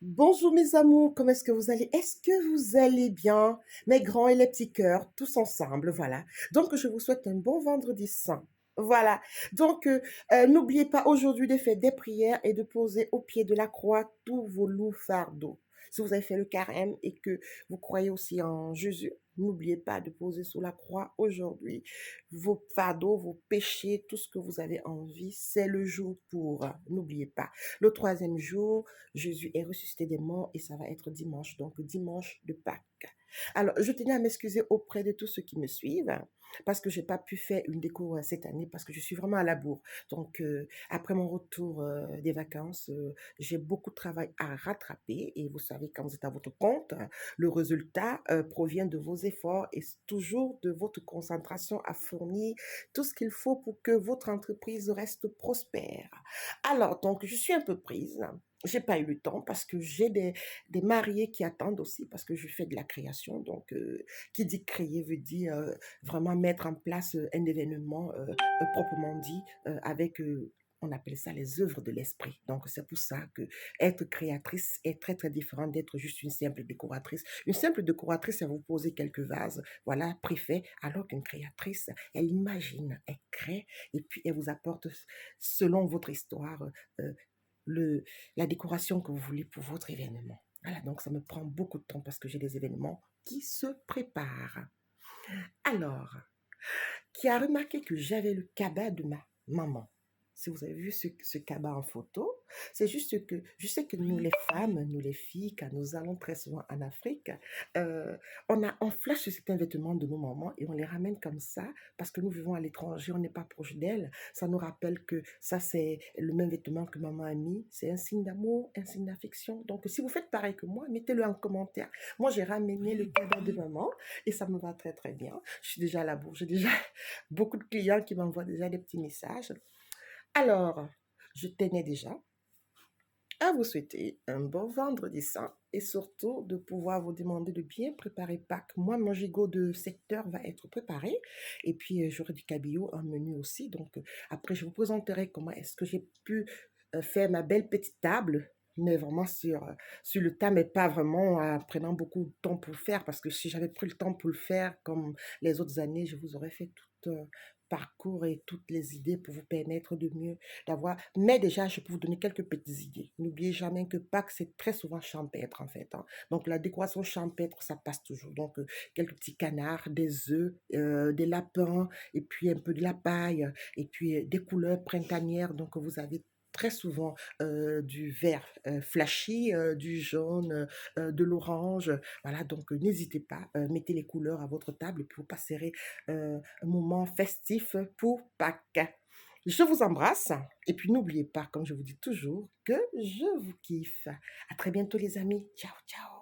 Bonjour mes amours, comment est-ce que vous allez? Est-ce que vous allez bien? Mes grands et les petits cœurs, tous ensemble, voilà. Donc, je vous souhaite un bon vendredi saint. Voilà. Donc, n'oubliez pas aujourd'hui de faire des prières et de poser au pied de la croix tous vos lourds fardeaux. Si vous avez fait le carême et que vous croyez aussi en Jésus, n'oubliez pas de poser sous la croix aujourd'hui vos fardeaux, vos péchés, tout ce que vous avez envie. C'est le jour pour. N'oubliez pas. Le troisième jour, Jésus est ressuscité des morts et ça va être dimanche, donc dimanche de Pâques. Alors, je tenais à m'excuser auprès de tous ceux qui me suivent parce que j'ai pas pu faire une déco cette année parce que je suis vraiment à la bourre. Donc, après mon retour des vacances, j'ai beaucoup de travail à rattraper et vous savez, quand vous êtes à votre compte, le résultat provient de vos efforts et toujours de votre concentration à fournir tout ce qu'il faut pour que votre entreprise reste prospère. Alors, donc, je suis un peu prise. J'ai pas eu le temps parce que j'ai des mariés qui attendent aussi parce que je fais de la création. Donc, qui dit créer veut dire vraiment mettre en place un événement proprement dit avec on appelle ça les œuvres de l'esprit. Donc, c'est pour ça que être créatrice est très, très différent d'être juste une simple décoratrice. Une simple décoratrice, elle vous poser quelques vases, voilà, préfet, alors qu'une créatrice, elle imagine, elle crée, et puis elle vous apporte, selon votre histoire, euh, le, la décoration que vous voulez pour votre événement. Voilà, donc ça me prend beaucoup de temps parce que j'ai des événements qui se préparent. Alors, qui a remarqué que j'avais le cabas de ma maman. Si vous avez vu ce cabas en photo, c'est juste que je sais que nous les femmes, nous les filles, quand nous allons très souvent en Afrique, euh, on flash sur certains vêtements de nos mamans et on les ramène comme ça parce que nous vivons à l'étranger, on n'est pas proche d'elles. Ça nous rappelle que ça c'est le même vêtement que maman a mis. C'est un signe d'amour, un signe d'affection. Donc si vous faites pareil que moi, mettez-le en commentaire. Moi j'ai ramené le cabas de maman et ça me va très très bien. Je suis déjà à la bourre, j'ai déjà beaucoup de clients qui m'envoient déjà des petits messages. Alors, je tenais déjà à vous souhaiter un bon vendredi saint et surtout de pouvoir vous demander de bien préparer Pâques. Moi, mon gigot de secteur va être préparé et puis j'aurai du cabillaud, un menu aussi. Donc, après, je vous présenterai comment est-ce que j'ai pu faire ma belle petite table mais vraiment sur le tas, mais pas vraiment en prenant beaucoup de temps pour le faire, parce que si j'avais pris le temps pour le faire comme les autres années, je vous aurais fait tout parcours et toutes les idées pour vous permettre de mieux d'avoir. Mais déjà, je peux vous donner quelques petites idées. N'oubliez jamais que Pâques, c'est très souvent champêtre, en fait. Hein. Donc, la décoration champêtre, ça passe toujours. Donc, quelques petits canards, des œufs, des lapins, et puis un peu de la paille, et puis des couleurs printanières. Donc, vous avez très souvent du vert flashy, du jaune, de l'orange. Voilà, donc n'hésitez pas, mettez les couleurs à votre table et puis vous passerez un moment festif pour Pâques. Je vous embrasse et puis n'oubliez pas, comme je vous dis toujours, que je vous kiffe. À très bientôt les amis. Ciao, ciao.